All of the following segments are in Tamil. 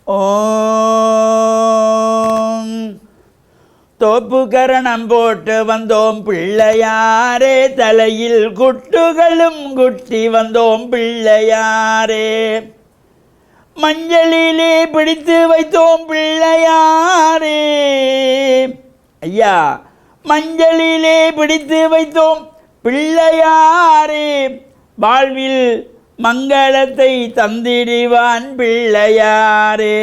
ஓம் தோப்பு கரணம் போட்டு வந்தோம் பிள்ளையாரே, தலையில் குட்டுகளும் குட்டி வந்தோம் பிள்ளையாரே. மஞ்சளிலே பிடித்து வைத்தோம் பிள்ளையாரே, ஐயா மஞ்சளிலே பிடித்து வைத்தோம் பிள்ளையாரே. வாழ்வில் மங்களத்தை தந்திடுவான் பிள்ளையாரே,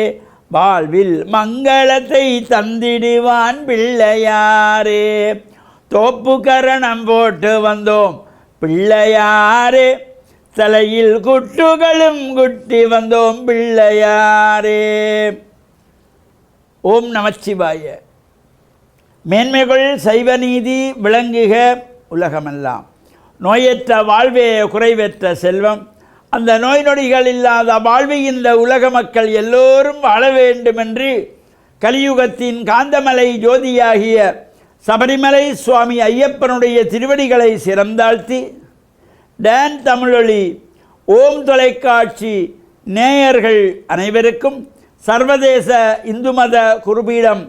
வாழ்வில் மங்களத்தை தந்திடுவான் பிள்ளையாரே. தோப்பு கரணம் போட்டு வந்தோம் பிள்ளையாரே, தலையில் குட்டுகளும் குட்டி வந்தோம் பிள்ளையாரே. ஓம் நமச்சிவாய. மேன்மைகள் சைவநீதி விளங்குக உலகமெல்லாம். நோயற்ற வாழ்வே குறைவற்ற செல்வம். அந்த நோய் நொடிகள் இல்லாத வாழ்வை இந்த உலக மக்கள் எல்லோரும் வாழ வேண்டுமென்று கலியுகத்தின் காந்தமலை ஜோதியாகிய சபரிமலை சுவாமி ஐயப்பனுடைய திருவடிகளை சிறந்தாழ்த்தி டான் தமிழொலி ஓம் தொலைக்காட்சி நேயர்கள் அனைவருக்கும் சர்வதேச இந்து மத குருபீடம்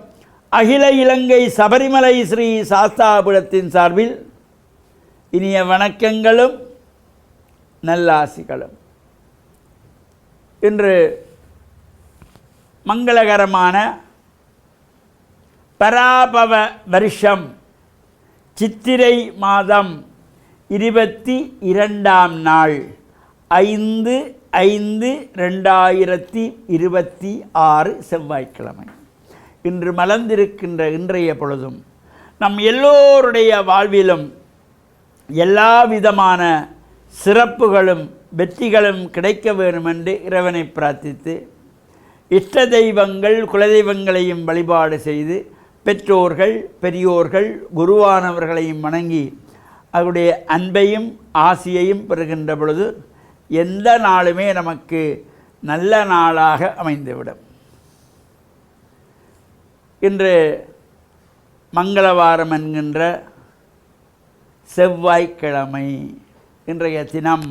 அகில இலங்கை சபரிமலை ஸ்ரீ சாஸ்தாபுரத்தின் சார்பில் இனிய வணக்கங்களும் நல்லாசிகளும். இன்று மங்களகரமான பராபவ வருஷம் சித்திரை மாதம் 22ஆம் நாள் 5/5/2026 செவ்வாய்க்கிழமை. இன்று மலர்ந்திருக்கின்ற இன்றைய பொழுதும் நம் எல்லோருடைய வாழ்விலும் எல்லா விதமான சிறப்புகளும் வெற்றிகளும் கிடைக்க வேண்டுமென்று இறைவனை பிரார்த்தித்து இஷ்ட தெய்வங்கள் குலதெய்வங்களையும் வழிபாடு செய்து பெற்றோர்கள் பெரியோர்கள் குருவானவர்களையும் வணங்கி அவருடைய அன்பையும் ஆசியையும் பெறுகின்ற பொழுது எந்த நாளுமே நமக்கு நல்ல நாளாக அமைந்துவிடும். இன்று மங்களவாரம் என்கின்ற செவ்வாய்க்கிழமை. இன்றைய தினம்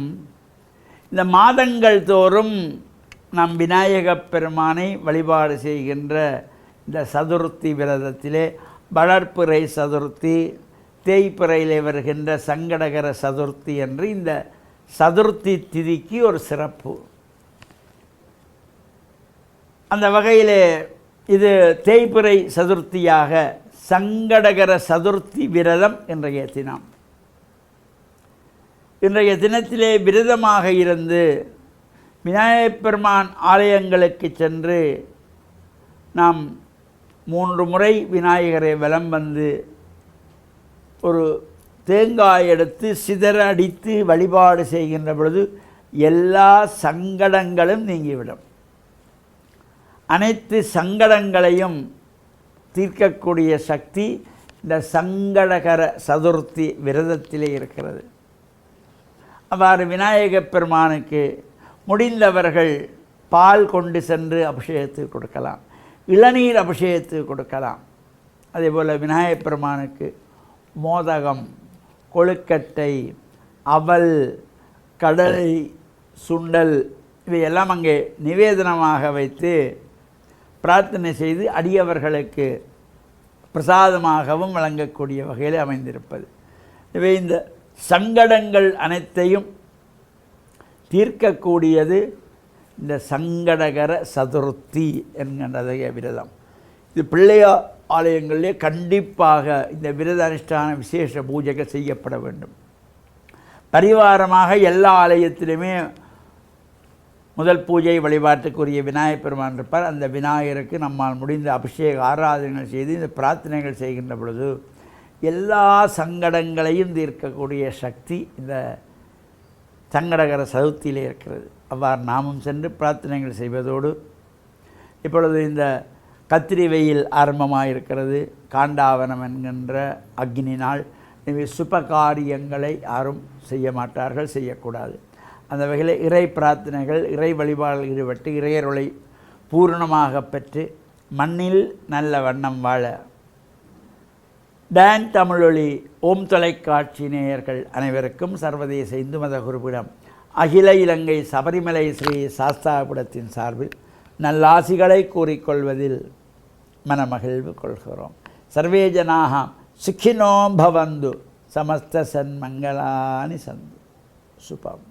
இந்த மாதங்கள் தோறும் நம் விநாயகப் பெருமானை வழிபாடு செய்கின்ற இந்த சதுர்த்தி விரதத்திலே வளர்ப்பிறை சதுர்த்தி, தேய்பிறையிலே வருகின்ற சங்கடகர சதுர்த்தி என்று இந்த சதுர்த்தி திதிக்கு ஒரு சிறப்பு. அந்த வகையிலே இது தேய்பிறை சதுர்த்தியாக சங்கடகர சதுர்த்தி விரதம் இன்றைய தினம். இன்றைய தினத்திலே விரதமாக இருந்து விநாயகப் பெருமான் ஆலயங்களுக்கு சென்று நாம் 3 முறை விநாயகரை வலம் வந்து ஒரு தேங்காய் எடுத்து சிதற அடித்து வழிபாடு செய்கின்ற பொழுது எல்லா சங்கடங்களும் நீங்கிவிடும். அனைத்து சங்கடங்களையும் தீர்க்கக்கூடிய சக்தி இந்த சங்கடகர சதுர்த்தி விரதத்திலே இருக்கிறது. அவ்வாறு விநாயகப் பெருமானுக்கு முடிந்தவர்கள் பால் கொண்டு சென்று அபிஷேகத்துக்கு கொடுக்கலாம், இளநீர் அபிஷேகத்துக்கு கொடுக்கலாம். அதேபோல் விநாயகப் பெருமானுக்கு மோதகம், கொழுக்கட்டை, அவல், கடலை, சுண்டல் இவையெல்லாம் அங்கே நிவேதனமாக வைத்து பிரார்த்தனை செய்து அடியவர்களுக்கு பிரசாதமாகவும் வழங்கக்கூடிய வகையில் அமைந்திருப்பது. இவை இந்த சங்கடங்கள் அனைத்தையும் தீர்க்கக்கூடியது இந்த சங்கடகர சதுர்த்தி என்கின்ற விரதம். இது பிள்ளையார் ஆலயங்களிலே கண்டிப்பாக இந்த விரத அனுஷ்டான விசேஷ பூஜைகள் செய்யப்பட வேண்டும். பரிவாரமாக எல்லா ஆலயத்திலுமே முதல் பூஜை வழிபாட்டுக்குரிய விநாயகப் பெருமான் இருப்பார். அந்த விநாயகருக்கு நம்மால் முடிந்த அபிஷேக ஆராதனைகள் செய்து இந்த பிரார்த்தனைகள் செய்கின்ற பொழுது எல்லா சங்கடங்களையும் தீர்க்கக்கூடிய சக்தி இந்த சங்கடகர சதுர்த்தியிலே இருக்கிறது. அவ்வாறு நாமும் சென்று பிரார்த்தனைகள் செய்வதோடு இப்பொழுது இந்த கத்திரி வெயில் ஆரம்பமாக இருக்கிறது. காண்டாவனம் என்கின்ற அக்னி நாள். எனவே சுபகாரியங்களை யாரும் செய்ய மாட்டார்கள், செய்யக்கூடாது. அந்த வகையில் இறை பிரார்த்தனைகள், இறை வழிபாடு ஈடுபட்டு இறையருளை பூரணமாக பெற்று மண்ணில் நல்ல வண்ணம் வாழ டான் தமிழொலி ஓம் தொலைக்காட்சி நேயர்கள் அனைவருக்கும் சர்வதேச இந்து மத குருபீடம் அகில இலங்கை சபரிமலை ஸ்ரீ சாஸ்தாபுரத்தின் சார்பில் நல்லாசிகளை கூறிக்கொள்வதில் மனமகிழ்வு கொள்கிறோம். சர்வே ஜனாக சுக்கினோ பவந்து சமஸ்த சன்மங்களானி சந்து. சுபம்.